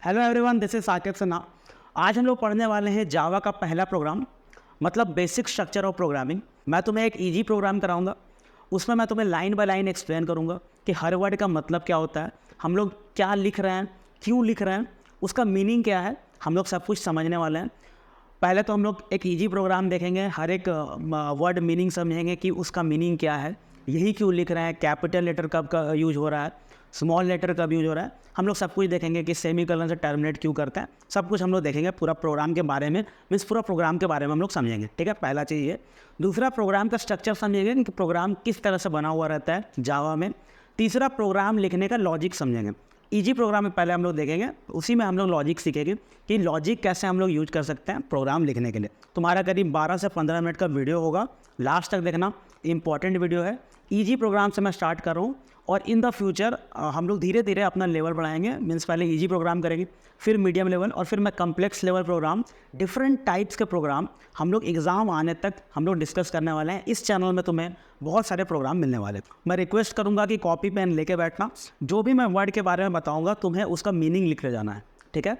Hello everyone, this is Saqib Sinha. आज हम लोग पढ़ने वाले हैं जावा का पहला प्रोग्राम, मतलब बेसिक स्ट्रक्चर ऑफ प्रोग्रामिंग। मैं तुम्हें एक इजी प्रोग्राम कराऊंगा। उसमें मैं तुम्हें लाइन बाय लाइन एक्सप्लेन करूंगा कि हर वर्ड का मतलब क्या होता है, हम लोग क्या लिख रहे हैं, क्यों लिख रहे हैं, उसका मीनिंग क्या है, हम लोग सब कुछ समझने वाले हैं। पहले तो हम लोग एक इजी प्रोग्राम देखेंगे, हर एक वर्ड मीनिंग समझेंगे कि उसका मीनिंग क्या है, यही क्यों लिख रहे हैं, कैपिटल लेटर कब का यूज हो रहा है, स्मॉल लेटर कब यूज हो रहा है। हम लोग सब कुछ देखेंगे कि सेमीकोलन से टर्मिनेट क्यों करते हैं, सब कुछ हम लोग देखेंगे पूरा प्रोग्राम के बारे में, मीन्स पूरा प्रोग्राम के बारे में हम लोग समझेंगे। ठीक है, पहला चीज़ ये। दूसरा, प्रोग्राम का स्ट्रक्चर समझेंगे कि प्रोग्राम किस तरह से बना हुआ रहता है जावा में। तीसरा, प्रोग्राम लिखने का लॉजिक समझेंगे। इजी प्रोग्राम में पहले हम लोग देखेंगे, उसी में हम लोग लॉजिक सीखेंगे कि लॉजिक कैसे हम लोग यूज कर सकते हैं प्रोग्राम लिखने के लिए। तुम्हारा करीब 12 से 15 मिनट का वीडियो होगा, लास्ट तक देखना, इंपॉर्टेंट वीडियो है। इजी प्रोग्राम से मैं स्टार्ट कर रहा हूँ और इन द फ्यूचर हम लोग धीरे धीरे अपना लेवल बढ़ाएंगे। मीन्स पहले इजी प्रोग्राम करेंगे, फिर मीडियम लेवल, और फिर मैं complex level program, different types के प्रोग्राम हम लोग एग्ज़ाम आने तक हम लोग डिस्कस करने वाले हैं। इस चैनल में तुम्हें बहुत सारे प्रोग्राम मिलने वाले। मैं रिक्वेस्ट करूँगा कि कॉपी पेन लेके बैठना, जो भी मैं वर्ड के बारे में बताऊँगा तुम्हें उसका मीनिंग लिख ले जाना है। ठीक है,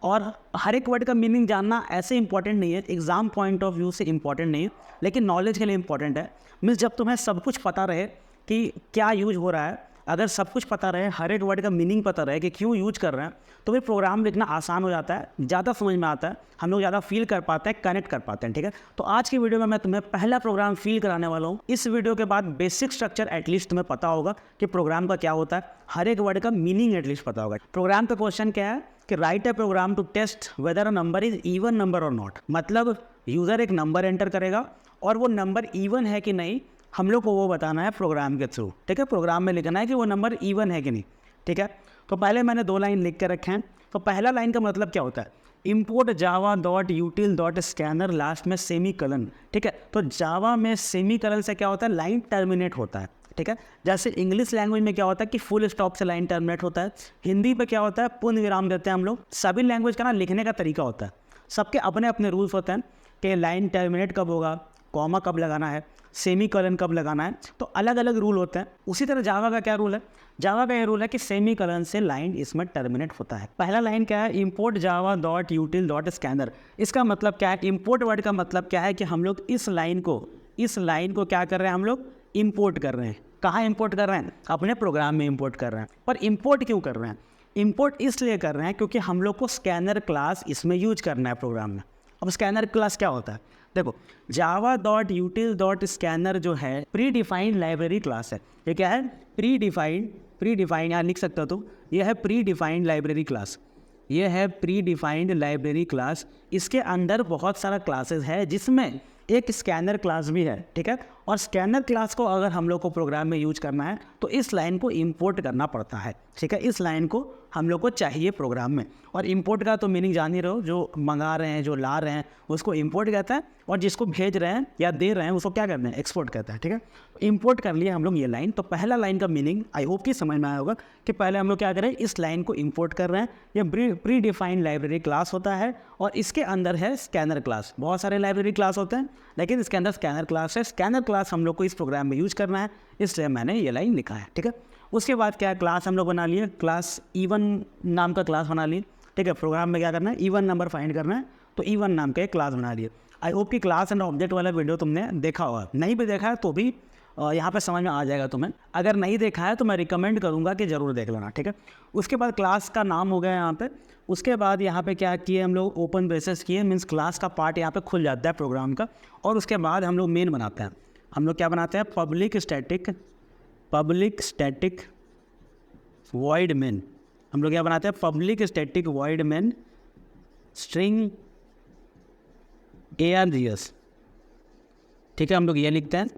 और हर एक वर्ड का मीनिंग जानना ऐसे इंपॉर्टेंट नहीं है, एग्ज़ाम पॉइंट ऑफ व्यू से इंपॉर्टेंट नहीं है, लेकिन नॉलेज के लिए इंपॉर्टेंट है। मीन्स जब तुम्हें सब कुछ पता रहे कि क्या यूज हो रहा है, अगर सब कुछ पता रहे, हर एक वर्ड का मीनिंग पता रहे कि क्यों यूज कर रहे हैं, तो फिर प्रोग्राम लिखना आसान हो जाता है, ज़्यादा समझ में आता है, हम लोग ज़्यादा फील कर पाते हैं, कनेक्ट कर पाते हैं। ठीक है, तो आज की वीडियो में मैं तुम्हें पहला प्रोग्राम फील कराने वाला हूँ। इस वीडियो के बाद बेसिक स्ट्रक्चर एटलीस्ट तुम्हें पता होगा कि प्रोग्राम का क्या होता है, हर एक वर्ड का मीनिंग एटलीस्ट पता होगा। प्रोग्राम का क्वेश्चन क्या है कि write a program to test whether a number is even number और नॉट। मतलब यूज़र एक नंबर एंटर करेगा और वो नंबर इवन है कि नहीं, हम लोग को वो बताना है प्रोग्राम के थ्रू। ठीक है, प्रोग्राम में लिखना है कि वो नंबर इवन है कि नहीं। ठीक है, तो पहले मैंने 2 लाइन लिख के रखे हैं। तो पहला लाइन का मतलब क्या होता है, import Java dot यूटिल dot scanner, last में सेमी कलन। ठीक है, तो जावा में सेमी कलन से क्या होता है, लाइन टर्मिनेट होता है। ठीक है, जैसे इंग्लिश लैंग्वेज में क्या होता है कि फुल स्टॉप से लाइन टर्मिनेट होता है, हिंदी पे क्या होता है, पूर्ण विराम देते हैं हम लोग। सभी लैंग्वेज का ना लिखने का तरीका होता है, सबके अपने अपने रूल्स होते हैं कि लाइन टर्मिनेट कब होगा, कॉमा कब लगाना है, सेमी कलन कब लगाना है, तो अलग अलग रूल होते हैं। उसी तरह जावा का क्या रूल है, जावा का ये रूल है कि सेमी कलन से लाइन इसमें टर्मिनेट होता है। पहला लाइन क्या है, import Java dot यूटिल dot scanner. इसका मतलब क्या है, इंपोर्ट वर्ड का मतलब क्या है कि हम लोग इस लाइन को क्या कर रहे हैं, हम लोग इंपोर्ट कर रहे हैं। कहाँ इंपोर्ट कर रहे हैं, अपने प्रोग्राम में इंपोर्ट कर रहे हैं। पर इंपोर्ट क्यों कर रहे हैं, इंपोर्ट इसलिए कर रहे हैं क्योंकि हम लोग को स्कैनर क्लास इसमें यूज करना है प्रोग्राम में। अब स्कैनर क्लास क्या होता है, देखो, जावा डॉट यूटिल डॉट स्कैनर जो है प्री डिफाइंड लाइब्रेरी क्लास है। ये क्या है, प्री डिफाइंड यहाँ लिख सकते हो तो, ये है प्री डिफाइंड लाइब्रेरी क्लास, ये है प्री डिफाइंड लाइब्रेरी क्लास। इसके अंदर बहुत सारा क्लासेस है जिसमें एक स्कैनर क्लास भी है। ठीक है, और स्कैनर क्लास को अगर हम लोग को प्रोग्राम में यूज करना है तो इस लाइन को इंपोर्ट करना पड़ता है। ठीक है, इस लाइन को हम लोग को चाहिए प्रोग्राम में। और इंपोर्ट का तो मीनिंग जान ही रहो, जो मंगा रहे हैं, जो ला रहे हैं, उसको इंपोर्ट कहता है, और जिसको भेज रहे हैं या दे रहे हैं उसको क्या कहते हैं, एक्सपोर्ट कहता है। ठीक है, इंपोर्ट कर लिए हम लोग ये लाइन। तो पहला लाइन का मीनिंग आई होप कि समझ में आया होगा कि पहले हम लोग क्या करें, इस लाइन को इंपोर्ट कर रहे हैं। ये प्री डिफाइंड लाइब्रेरी क्लास होता है और इसके अंदर है स्कैनर क्लास। बहुत सारे लाइब्रेरी क्लास होते हैं लेकिन इसके अंदर स्कैनर क्लास है। स्कैनर क्लास हम लोग को इस प्रोग्राम में यूज करना है, इसलिए मैंने ये लाइन लिखा है। ठीक है, उसके बाद क्या क्लास हम लोग बना लिए, क्लास इवन नाम का क्लास बना लिए। ठीक है, प्रोग्राम में क्या करना है, इवन नंबर फाइंड करना है, तो इवन नाम का एक क्लास बना लिए। आई होप कि क्लास एंड ऑब्जेक्ट वाला वीडियो तुमने देखा होगा, नहीं भी देखा है तो भी यहाँ पे समझ में आ जाएगा तुम्हें। अगर नहीं देखा है तो मैं रिकमेंड करूँगा कि ज़रूर देख लेना। ठीक है, उसके बाद क्लास का नाम हो गया यहाँ पे। उसके बाद यहाँ पे क्या किए हम लोग, ओपन ब्रेसेस किए, मीन्स क्लास का पार्ट यहाँ पे खुल जाता है प्रोग्राम का। और उसके बाद हम लोग मेन बनाते हैं। हम लोग क्या बनाते हैं, पब्लिक स्टैटिक वॉइड मेन। हम लोग क्या बनाते हैं, public static void main string ARGS। ठीक है, हम लोग ये लिखते हैं।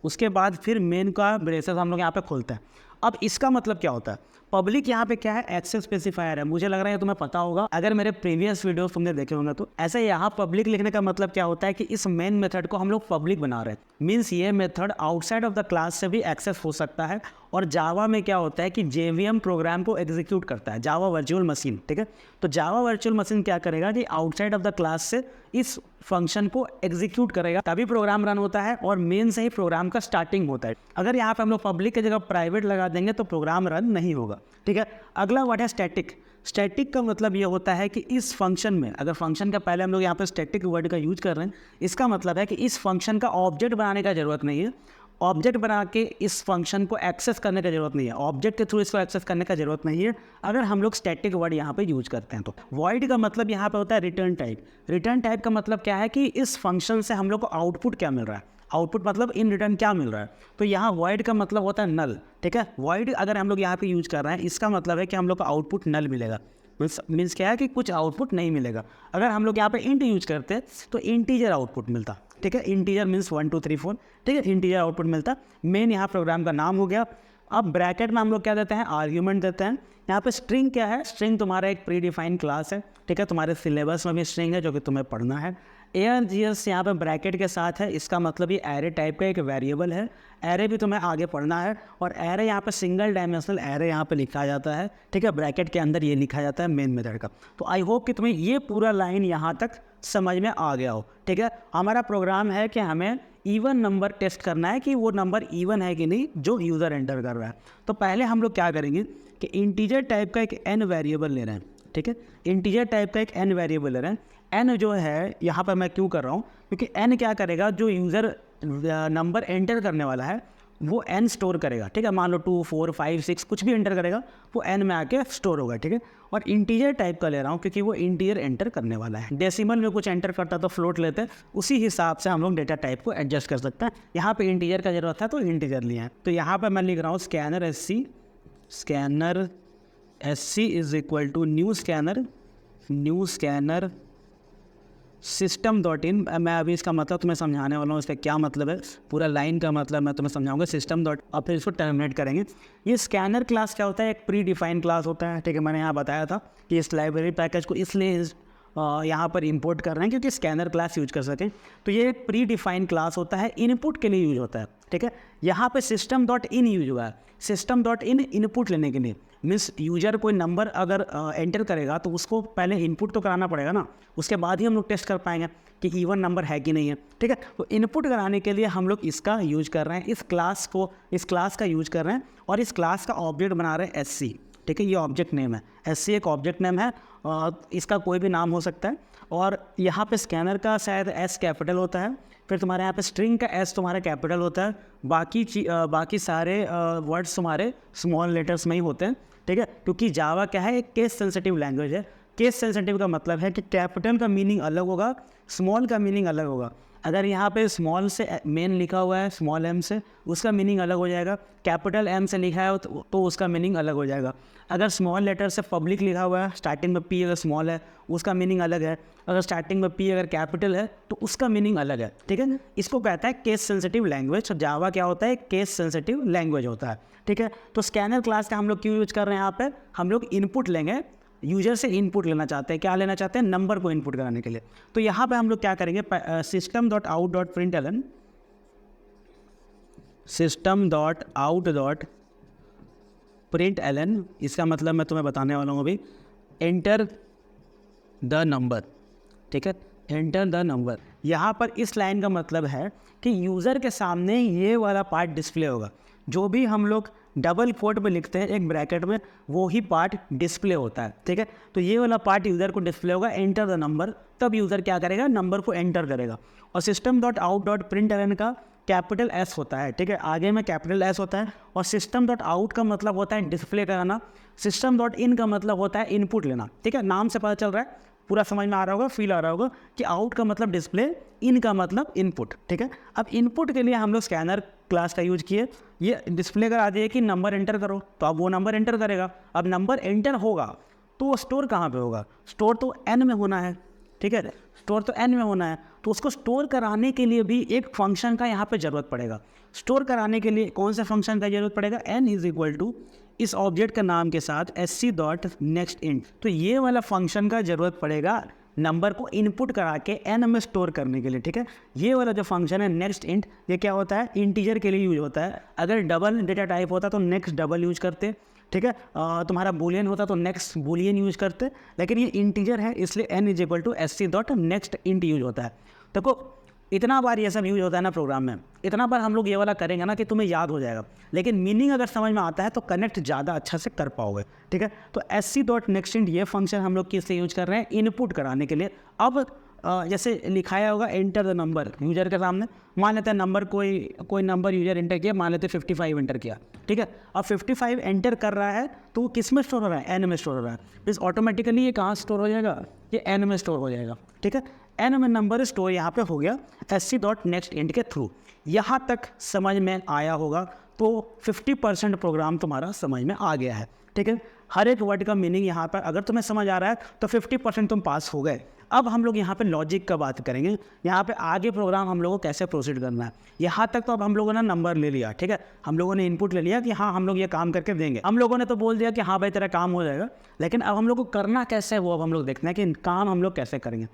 उसके बाद फिर मेन का ब्रेसेस हम लोग यहाँ पे खोलते हैं। अब इसका मतलब क्या होता है, पब्लिक यहाँ पे क्या है, एक्सेस स्पेसिफायर है। मुझे लग रहा है तुम्हें पता होगा, अगर मेरे प्रीवियस वीडियोस तुमने देखे होंगे तो। ऐसे यहाँ पब्लिक लिखने का मतलब क्या होता है कि इस मेन मेथड को हम लोग पब्लिक बना रहे हैं। मीन्स ये method outside of the class से भी एक्सेस हो सकता है। और जावा में क्या होता है कि JVM प्रोग्राम को एग्जीक्यूट करता है, जावा वर्चुअल मशीन। ठीक है, तो जावा वर्चुअल मशीन क्या करेगा कि आउटसाइड ऑफ द क्लास से इस फंक्शन को एग्जीक्यूट करेगा, तभी प्रोग्राम रन होता है और मेन से ही प्रोग्राम का स्टार्टिंग होता है। अगर यहाँ पे हम लोग पब्लिक की जगह प्राइवेट लगा देंगे तो प्रोग्राम रन नहीं होगा। ठीक है, अगला वर्ड है स्टैटिक। स्टैटिक का मतलब ये होता है कि इस फंक्शन में, अगर फंक्शन का पहले हम लोग यहाँ पे स्टैटिक वर्ड का यूज कर रहे हैं, इसका मतलब है कि इस फंक्शन का ऑब्जेक्ट बनाने का ज़रूरत नहीं है, ऑब्जेक्ट बना के इस फंक्शन को एक्सेस करने की ज़रूरत नहीं है, ऑब्जेक्ट के थ्रू इसको एक्सेस करने का ज़रूरत नहीं है अगर हम लोग स्टैटिक वर्ड यहाँ पे यूज करते हैं। तो वॉइड का मतलब यहाँ पे होता है रिटर्न टाइप। रिटर्न टाइप का मतलब क्या है कि इस फंक्शन से हम लोग को आउटपुट क्या मिल रहा है, आउटपुट मतलब इन रिटर्न क्या मिल रहा है। तो यहाँ वॉइड का मतलब होता है नल, ठीक है। वॉइड अगर हम लोग यहाँ पे यूज कर रहे हैं, इसका मतलब है कि हम लोग को आउटपुट नल मिलेगा। मीन्स क्या है कि कुछ आउटपुट नहीं मिलेगा। अगर हम लोग यहाँ पे इंट यूज करते हैं तो इंटीजर आउटपुट मिलता, ठीक है। इंटीजर मीन्स 1 2 3 4, ठीक है, इंटीजर आउटपुट मिलता। मेन यहाँ प्रोग्राम का नाम हो गया। अब ब्रैकेट में हम लोग क्या देते हैं, आर्ग्यूमेंट देते हैं। यहाँ पे स्ट्रिंग क्या है, स्ट्रिंग तुम्हारा एक प्री डिफाइंड क्लास है, ठीक है। तुम्हारे सिलेबस में भी स्ट्रिंग है जो कि तुम्हें पढ़ना है। ARGS यहाँ पे ब्रैकेट के साथ है, इसका मतलब ये एरे टाइप का एक वेरिएबल है। एरे भी तुम्हें आगे पढ़ना है, और एरे यहाँ पे सिंगल डायमेंशनल एरे यहाँ पे लिखा जाता है, ठीक है। ब्रैकेट के अंदर ये लिखा जाता है मेन मेथड का। तो आई होप कि तुम्हें ये पूरा लाइन यहाँ तक समझ में आ गया हो, ठीक है। हमारा प्रोग्राम है कि हमें इवन नंबर टेस्ट करना है कि वो नंबर इवन है कि नहीं जो यूज़र एंटर कर रहा है। तो पहले हम लोग क्या करेंगे कि इंटीजर टाइप का एक n वेरिएबल ले रहे हैं, ठीक है। इंटीजर टाइप का एक n वेरिएबल ले रहे हैं। n जो है यहाँ पर मैं क्यों कर रहा हूँ, क्योंकि n क्या करेगा, जो यूज़र नंबर एंटर करने वाला है वो n स्टोर करेगा, ठीक है। मान लो 2 4 5 6 कुछ भी एंटर करेगा वो n में आके स्टोर होगा, ठीक है। और इंटीजर टाइप का ले रहा हूँ क्योंकि वो इंटीजर एंटर करने वाला है। डेसिमल में कुछ एंटर करता तो फ्लोट लेते, उसी हिसाब से हम लोग डेटा टाइप को एडजस्ट कर सकते हैं। यहाँ पे इंटीजर का जरूरत है तो इंटीजर लिया है। तो यहाँ पर मैं लिख रहा हूँ scanner SC is equal to new scanner system.in। मैं अभी इसका मतलब तुम्हें समझाने वाला हूँ, इसका क्या मतलब है, पूरा लाइन का मतलब मैं तुम्हें समझाऊंगा। सिस्टम डॉट, अब फिर इसको टर्मिनेट करेंगे। ये स्कैनर क्लास क्या होता है, एक प्री डिफाइंड क्लास होता है, ठीक है। मैंने यहाँ बताया था कि इस लाइब्रेरी पैकेज को इसलिए यहाँ पर इंपोर्ट कर रहे हैं क्योंकि स्कैनर क्लास यूज कर सकें। तो ये एक प्री डिफाइंड क्लास होता है, इनपुट के लिए यूज होता है, ठीक है। यहाँ पे system.in यूज हुआ है। system.in इनपुट लेने के लिए, मीन्स यूजर कोई नंबर अगर एंटर करेगा तो उसको पहले इनपुट तो कराना पड़ेगा ना, उसके बाद ही हम लोग टेस्ट कर पाएंगे कि इवन नंबर है कि नहीं है, ठीक है। तो इनपुट कराने के लिए हम लोग इसका यूज कर रहे हैं, इस क्लास का यूज कर रहे हैं, और इस क्लास का ऑब्जेक्ट बना रहे हैं SC, ठीक है। ये ऑब्जेक्ट नेम है, SC एक ऑब्जेक्ट नेम है, इसका कोई भी नाम हो सकता है। और यहाँ पे स्कैनर का शायद S कैपिटल होता है, फिर तुम्हारे यहाँ पे स्ट्रिंग का S तुम्हारा कैपिटल होता है, बाकी सारे वर्ड्स तुम्हारे स्मॉल लेटर्स में ही होते हैं, ठीक है। क्योंकि जावा क्या है, एक केस सेंसिटिव लैंग्वेज है। केस सेंसिटिव का मतलब है कि कैपिटल का मीनिंग अलग होगा, स्मॉल का मीनिंग अलग होगा। अगर यहाँ पे स्मॉल से मेन लिखा हुआ है, स्मॉल m से, उसका मीनिंग अलग हो जाएगा। कैपिटल M से लिखा है तो उसका मीनिंग अलग हो जाएगा। अगर स्मॉल लेटर से पब्लिक लिखा हुआ है, स्टार्टिंग में P अगर स्मॉल है उसका मीनिंग अलग है, अगर स्टार्टिंग में P अगर कैपिटल है तो उसका मीनिंग अलग है, ठीक है। इसको कहता है केस सेंसिटिव लैंग्वेज। जावा क्या होता है, केस सेंसिटिव लैंग्वेज होता है, ठीक है। तो स्कैनर क्लास का हम लोग क्यों यूज कर रहे हैं, यहाँ पे हम लोग इनपुट लेंगे, यूजर से इनपुट लेना चाहते हैं। क्या लेना चाहते हैं, नंबर को इनपुट कराने के लिए। तो यहाँ पे हम लोग क्या करेंगे, system.out.println, इसका मतलब मैं तुम्हें बताने वाला हूँ अभी, एंटर द नंबर, ठीक है, एंटर द नंबर। यहाँ पर इस लाइन का मतलब है कि यूज़र के सामने ये वाला पार्ट डिस्प्ले होगा। जो भी हम लोग डबल कोट में लिखते हैं एक ब्रैकेट में, वो ही पार्ट डिस्प्ले होता है, ठीक है। तो ये वाला पार्ट यूज़र को डिस्प्ले होगा, एंटर द नंबर, तब यूज़र क्या करेगा, नंबर को एंटर करेगा। और system.out.println का कैपिटल S होता है, ठीक है, आगे में कैपिटल S होता है। और system.out का मतलब होता है डिस्प्ले कराना, system.in का मतलब होता है इनपुट लेना, ठीक है। नाम से पता चल रहा है, पूरा समझ में आ रहा होगा, फील आ रहा होगा कि आउट का मतलब डिस्प्ले, इन का मतलब इनपुट, ठीक है। अब इनपुट के लिए हम लोग स्कैनर क्लास का यूज किए। ये डिस्प्ले करा दिए कि नंबर एंटर करो, तो अब वो नंबर एंटर करेगा। अब नंबर एंटर होगा तो वो स्टोर कहाँ पे होगा, स्टोर तो n में होना है, ठीक है, स्टोर तो n में होना है। तो उसको स्टोर कराने के लिए भी एक फंक्शन का यहाँ पे ज़रूरत पड़ेगा। स्टोर कराने के लिए कौन से फंक्शन का ज़रूरत पड़ेगा, n इज इक्वल टू इस ऑब्जेक्ट का नाम के साथ sc.nextInt। तो ये वाला फंक्शन का ज़रूरत पड़ेगा नंबर को इनपुट करा के n में स्टोर करने के लिए, ठीक है। ये वाला जो फंक्शन है नेक्स्ट इंट, ये क्या होता है, इंटीजर के लिए यूज होता है। अगर डबल डेटा टाइप होता तो नेक्स्ट डबल यूज करते, ठीक है। तुम्हारा बूलियन होता तो नेक्स्ट बूलियन यूज करते, लेकिन ये इंटीजर है इसलिए n is equal to SC.nextInt use होता है। देखो इतना बार ये सब यूज होता है ना प्रोग्राम में, इतना बार हम लोग ये वाला करेंगे ना कि तुम्हें याद हो जाएगा, लेकिन मीनिंग अगर समझ में आता है तो कनेक्ट ज़्यादा अच्छा से कर पाओगे, ठीक है। तो sc.nextInt ये फंक्शन हम लोग किस लिए यूज कर रहे हैं, इनपुट कराने के लिए। अब जैसे लिखाया होगा एंटर द नंबर यूजर के सामने, मान लेते हैं नंबर कोई नंबर यूजर एंटर किया, मान लेते हैं 55 एंटर किया, ठीक है। अब 55 एंटर कर रहा है तो वो किस में स्टोर हो रहा है, एन में स्टोर हो रहा है। प्लीज़ ऑटोमेटिकली ये कहाँ स्टोर हो जाएगा, ये एन में स्टोर हो जाएगा, ठीक है। एन में नंबर स्टोर यहाँ पे हो गया sc.nextInt के थ्रू। यहाँ तक समझ में आया होगा तो 50% प्रोग्राम तुम्हारा समझ में आ गया है, ठीक है। हर एक वर्ड का मीनिंग यहाँ पर अगर तुम्हें समझ आ रहा है तो 50% तुम पास हो गए। अब हम लोग यहाँ पे लॉजिक का बात करेंगे, यहाँ पे आगे प्रोग्राम हम लोगों को कैसे प्रोसीड करना है। यहाँ तक तो अब हम लोगों ने नंबर ले लिया, ठीक है, हम लोगों ने इनपुट ले लिया कि हाँ हम लोग ये काम करके देंगे। हम लोगों ने तो बोल दिया कि हाँ भाई तेरा काम हो जाएगा, लेकिन अब हम लोग को करना कैसे है वो अब हम लोग देखना है कि काम हम लोग कैसे करेंगे।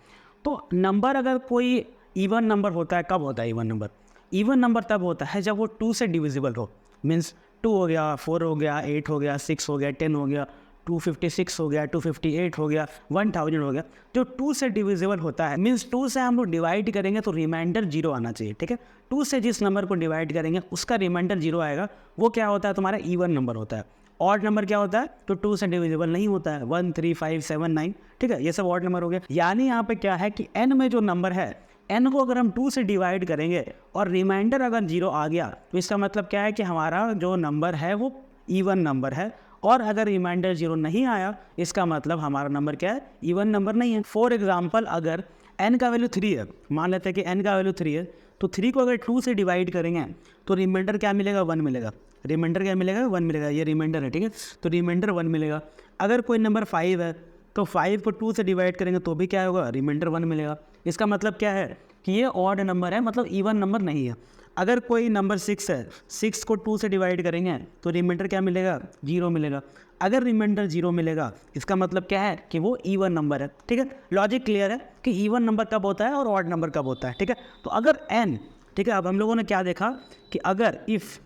तो नंबर अगर कोई इवन नंबर होता है, कब होता है इवन नंबर? इवन नंबर तब होता है जब वो 2 से डिविजिबल हो। मीन्स 2 हो गया, 4 हो गया, 8 हो गया, 6 हो गया, 10 हो गया, 256 हो गया, 258 हो गया, 1000 हो गया। जो 2 से डिविजिबल होता है, मीन्स 2 से हम लोग डिवाइड करेंगे तो रिमाइंडर 0 आना चाहिए, ठीक है। 2 से जिस नंबर को डिवाइड करेंगे उसका रिमाइंडर 0 आएगा, वो क्या होता है, तुम्हारा इवन नंबर होता है। ऑड नंबर क्या होता है, तो 2 से डिविजिबल नहीं होता है, 1 3 5 7 9, ठीक है, ये सब ऑड नंबर हो गया। यानी यहाँ पे क्या है कि n में जो नंबर है, n को अगर हम 2 से डिवाइड करेंगे और रिमाइंडर अगर 0 आ गया तो इसका मतलब क्या है कि हमारा जो नंबर है वो इवन नंबर है। और अगर रिमाइंडर 0 नहीं आया इसका मतलब हमारा नंबर क्या है, इवन नंबर नहीं है। फॉर एग्जाम्पल अगर n का वैल्यू 3 है, मान लेते हैं कि n का वैल्यू 3 है, तो 3 को अगर 2 से डिवाइड करेंगे तो रिमाइंडर क्या मिलेगा, 1 मिलेगा। रिमाइंडर क्या मिलेगा, 1 मिलेगा, ये रिमाइंडर है, ठीक है, तो रिमाइंडर 1 मिलेगा। अगर कोई नंबर 5 है तो 5 को 2 से डिवाइड करेंगे तो भी क्या होगा, रिमाइंडर 1 मिलेगा। इसका मतलब क्या है कि ये ऑड नंबर है, मतलब इवन नंबर नहीं है। अगर कोई नंबर 6 है, 6 को 2 से डिवाइड करेंगे तो रिमाइंडर क्या मिलेगा, 0 मिलेगा। अगर रिमाइंडर 0 मिलेगा इसका मतलब क्या है कि वो इवन नंबर है, ठीक है। लॉजिक क्लियर है कि इवन नंबर कब होता है और ऑड नंबर कब होता है, ठीक है। तो अगर n, ठीक है, अब हम लोगों ने क्या देखा कि अगर इफ़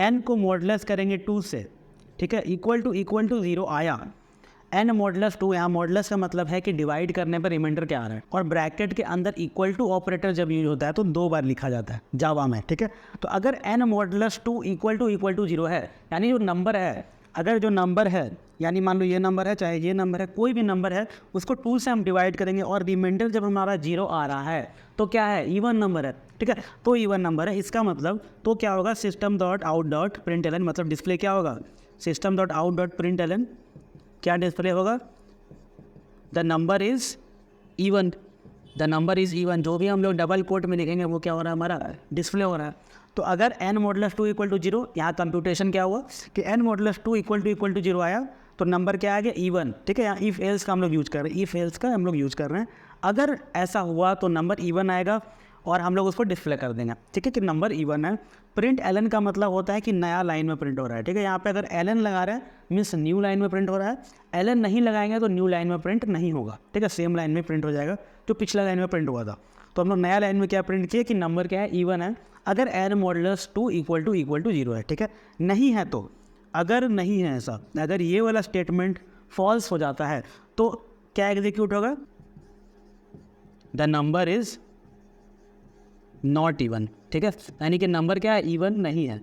n को मॉडुलस करेंगे 2 से, ठीक है, इक्वल टू 0 आया, n मॉडुलस 2, यहाँ मॉडुलस का मतलब है कि डिवाइड करने पर रिमाइंडर क्या आ रहा है। और ब्रैकेट के अंदर इक्वल टू ऑपरेटर जब यूज होता है तो 2 बार लिखा जाता है जावा में, ठीक है। तो अगर n मॉडुलस 2 इक्वल टू 0 है, यानी जो नंबर है, अगर जो नंबर है, यानी मान लो ये नंबर है, चाहे ये नंबर है, कोई भी नंबर है, उसको 2 से हम डिवाइड करेंगे और रिमाइंडर जब हमारा 0 आ रहा है तो क्या है, इवन नंबर है, ठीक है। तो इवन नंबर है, इसका मतलब तो क्या होगा, system.out.println, मतलब डिस्प्ले क्या होगा, system.out.println क्या डिस्प्ले होगा, the number is even, the number is even. जो भी हम लोग डबल कोट में लिखेंगे वो क्या हो रहा है, हमारा डिस्प्ले हो रहा है। तो अगर n मॉडुलस 2 इक्वल टू 0, यहाँ कंप्यूटेशन क्या हुआ कि n मॉडुलस 2 इक्वल टू 0 आया तो नंबर क्या आ गया, इवन, ठीक है। यहाँ इफ़ एल्स का हम लोग यूज़ कर रहे हैं, इफ़ एल्स का हम लोग यूज़ कर रहे हैं। अगर ऐसा हुआ तो नंबर इवन आएगा और हम लोग उसको डिस्प्ले कर देंगे, ठीक है, कि नंबर इवन है। प्रिंट एलन का मतलब होता है कि नया लाइन में प्रिंट हो रहा है, ठीक है। यहाँ पे अगर एलन लगा रहे हैं मीन्स न्यू लाइन में प्रिंट हो रहा है, एलन नहीं लगाएंगे तो न्यू लाइन में प्रिंट नहीं होगा, ठीक है, सेम लाइन में प्रिंट हो जाएगा जो पिछला लाइन में प्रिंट हुआ था। तो हम लोग नया लाइन में क्या प्रिंट किए कि नंबर क्या है, इवन है। अगर n मॉडुलस 2 इक्वल टू 0 है, ठीक है। नहीं है तो, अगर नहीं है ऐसा, अगर ये वाला स्टेटमेंट फॉल्स हो जाता है तो क्या एग्जीक्यूट होगा, the number is not even, ठीक है, यानी कि नंबर क्या है, इवन नहीं है,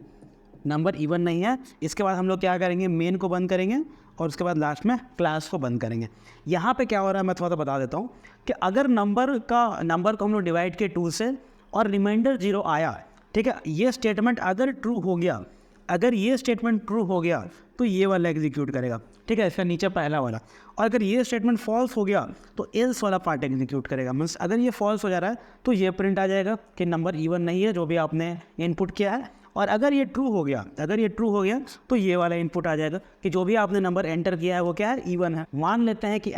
नंबर इवन नहीं है। इसके बाद हम लोग क्या करेंगे, मेन को बंद करेंगे और उसके बाद लास्ट में क्लास को बंद करेंगे। यहाँ पे क्या हो रहा है मैं थोड़ा सा बता देता हूँ कि अगर नंबर को हम लोग डिवाइड किए 2 से और रिमाइंडर 0 आया, ठीक है, ये स्टेटमेंट अगर ट्रू हो गया, अगर ये स्टेटमेंट ट्रू हो गया तो ये वाला एग्जीक्यूट करेगा, ठीक है, इसका नीचे पहला वाला। और अगर ये स्टेटमेंट फॉल्स हो गया तो एल्स वाला पार्ट एग्जीक्यूट करेगा। मीन्स अगर ये फॉल्स हो जा रहा है तो ये प्रिंट आ जाएगा कि नंबर इवन नहीं है जो भी आपने इनपुट किया है। और अगर ये ट्रू हो गया, तो ये वाला इनपुट आ जाएगा कि जो भी आपने नंबर एंटर किया है वो क्या है, इवन है। मान लेते हैं कि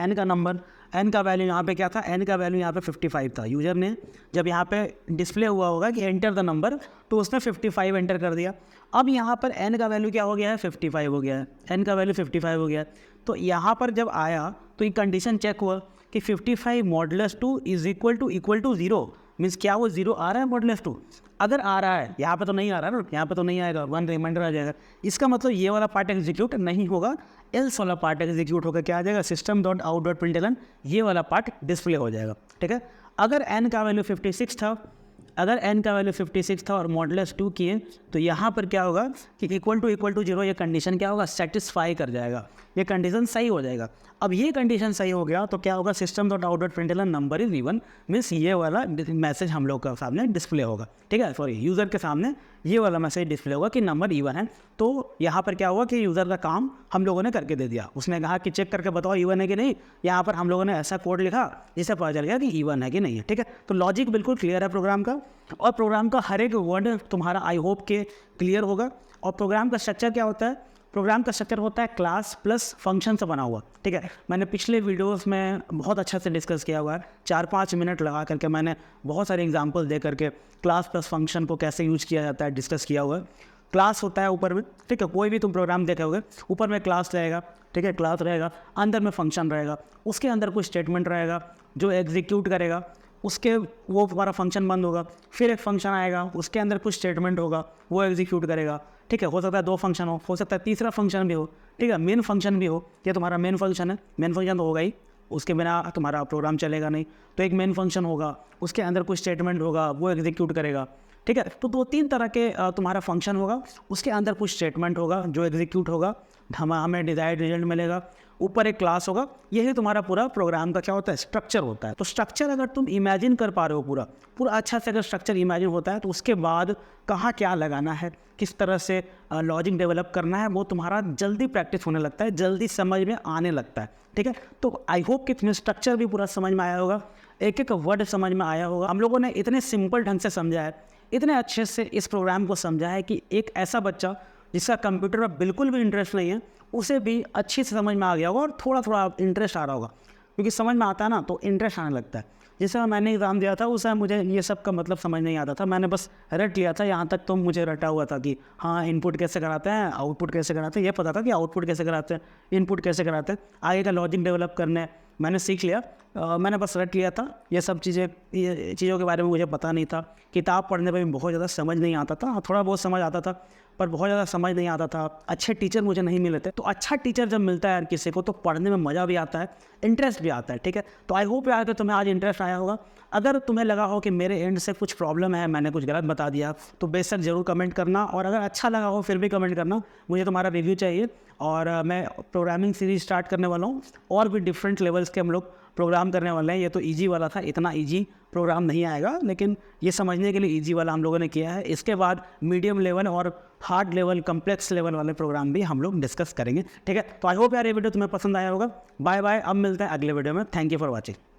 n का वैल्यू यहाँ पे क्या था, n का वैल्यू यहाँ पे 55 था। यूजर ने जब यहाँ पे डिस्प्ले हुआ होगा कि एंटर द नंबर तो उसने 55 एंटर कर दिया। अब यहाँ पर n का वैल्यू क्या हो गया है, 55 हो गया है, n का वैल्यू 55 हो गया है। तो यहाँ पर जब आया तो ये कंडीशन चेक हुआ कि 55 modulus 2 is equal to 0, means क्या वो 0 आ रहा है मॉडुलस 2। अगर आ रहा है, यहाँ पे तो नहीं आ रहा ना, यहाँ पे तो नहीं आएगा, 1 रिमाइंडर आ जाएगा। इसका मतलब ये वाला पार्ट एग्जीक्यूट नहीं होगा, एल्स वाला पार्ट एग्जीक्यूट होकर क्या आ जाएगा, system.out.println, ये वाला पार्ट डिस्प्ले हो जाएगा, ठीक है। अगर n का वैल्यू 56 था अगर n का वैल्यू 56 था और मॉडुलस 2 किए तो यहाँ पर क्या होगा कि इक्वल टू 0 ये कंडीशन क्या होगा, सेटिस्फाई कर जाएगा, ये कंडीशन सही हो जाएगा। अब ये कंडीशन सही हो गया तो क्या होगा, system dot out dot println number is even, means ये वाला मैसेज हम लोग का सामने डिस्प्ले होगा, ठीक है, सॉरी यूज़र के सामने ये वाला मैसेज डिस्प्ले होगा कि नंबर इवन है। तो यहाँ पर क्या हुआ कि यूज़र का काम हम लोगों ने करके दे दिया, उसने कहा कि चेक करके बताओ इवन है कि नहीं, यहाँ पर हम लोगों ने ऐसा कोड लिखा जिससे पता चल गया कि इवन है कि नहीं है, ठीक है। तो लॉजिक बिल्कुल क्लियर है प्रोग्राम का, और प्रोग्राम का हर एक वर्ड तुम्हारा आई होप के क्लियर होगा। और प्रोग्राम का स्ट्रक्चर क्या होता है, प्रोग्राम का स्ट्रक्चर होता है क्लास प्लस फंक्शन से बना हुआ, ठीक है। मैंने पिछले वीडियोस में बहुत अच्छा से डिस्कस किया हुआ है, 4-5 मिनट लगा करके मैंने बहुत सारे एग्जांपल दे करके क्लास प्लस फंक्शन को कैसे यूज किया जाता है डिस्कस किया हुआ है। क्लास होता है ऊपर में, ठीक है, कोई भी तुम प्रोग्राम देखे होगे ऊपर में क्लास रहेगा, ठीक है, क्लास रहेगा, अंदर में फंक्शन रहेगा, उसके अंदर कुछ स्टेटमेंट रहेगा जो एग्जीक्यूट करेगा, उसके वो तुम्हारा फंक्शन बंद होगा, फिर एक फंक्शन आएगा, उसके अंदर कुछ स्टेटमेंट होगा, वो एग्जीक्यूट करेगा, ठीक है। हो सकता है 2 फंक्शन हो सकता है तीसरा फंक्शन भी हो, ठीक है, मेन फंक्शन भी हो, ये तुम्हारा मेन फंक्शन है, मेन फंक्शन तो होगा ही, उसके बिना तुम्हारा प्रोग्राम चलेगा नहीं। तो एक मेन फंक्शन होगा, उसके अंदर कुछ स्टेटमेंट होगा, वो एग्जीक्यूट करेगा, ठीक है। तो 2-3 तरह के तुम्हारा फंक्शन होगा, उसके अंदर कुछ स्टेटमेंट होगा जो एग्जीक्यूट होगा, हमें डिजायर्ड रिजल्ट मिलेगा, ऊपर एक क्लास होगा। यही तुम्हारा पूरा प्रोग्राम का क्या होता है, स्ट्रक्चर होता है। तो स्ट्रक्चर अगर तुम इमेजिन कर पा रहे हो पूरा अच्छा से अगर स्ट्रक्चर इमेजिन होता है तो उसके बाद कहाँ क्या लगाना है, किस तरह से लॉजिक डेवलप करना है, वो तुम्हारा जल्दी प्रैक्टिस होने लगता है, जल्दी समझ में आने लगता है, ठीक है। तो आई होप कि तुम्हें स्ट्रक्चर भी पूरा समझ में आया होगा, एक एक वर्ड समझ में आया होगा। हम लोगों ने इतने सिंपल ढंग से समझा है, इतने अच्छे से इस प्रोग्राम को समझा है कि एक ऐसा बच्चा जिसका कंप्यूटर में बिल्कुल भी इंटरेस्ट नहीं है उसे भी अच्छी से समझ में आ गया होगा, और थोड़ा थोड़ा इंटरेस्ट आ रहा होगा, क्योंकि समझ में आता है ना तो इंटरेस्ट आने लगता है। जैसे मैंने एग्ज़ाम दिया था उस समय मुझे ये सब का मतलब समझ नहीं आता था, मैंने बस रट लिया था, यहाँ तक तो मुझे रटा हुआ था कि हाँ इनपुट कैसे कराते हैं, आउटपुट कैसे कराते हैं, ये पता था कि आउटपुट कैसे कराते हैं, इनपुट कैसे कराते हैं, आगे का लॉजिक डेवलप करने मैंने सीख लिया। मैंने बस रट लिया था, ये सब चीज़ों के बारे में मुझे पता नहीं था। किताब पढ़ने में भी बहुत ज़्यादा समझ नहीं आता था, थोड़ा बहुत समझ आता था पर बहुत ज़्यादा समझ नहीं आता था। अच्छे टीचर मुझे नहीं मिले थे, तो अच्छा टीचर जब मिलता है यार किसी को तो पढ़ने में मज़ा भी आता है, इंटरेस्ट भी आता है, ठीक है। तो आई होप यार कि तुम्हें आज इंटरेस्ट आया होगा। अगर तुम्हें लगा हो कि मेरे एंड से कुछ प्रॉब्लम है, मैंने कुछ गलत बता दिया, तो बेशक ज़रूर कमेंट करना, और अगर अच्छा लगा हो फिर भी कमेंट करना, मुझे तुम्हारा रिव्यू चाहिए। और मैं प्रोग्रामिंग सीरीज स्टार्ट करने वाला हूँ, और भी डिफरेंट लेवल्स के हम लोग प्रोग्राम करने वाले हैं। ये तो इजी वाला था, इतना इजी प्रोग्राम नहीं आएगा, लेकिन ये समझने के लिए इजी वाला हम लोगों ने किया है। इसके बाद मीडियम लेवल और हार्ड लेवल, कम्प्लेक्स लेवल वाले प्रोग्राम भी हम लोग डिस्कस करेंगे, ठीक है। तो आई होप यार ये वीडियो तुम्हें पसंद आया होगा। बाय बाय, अब मिलते हैं अगले वीडियो में। Thank you for watching.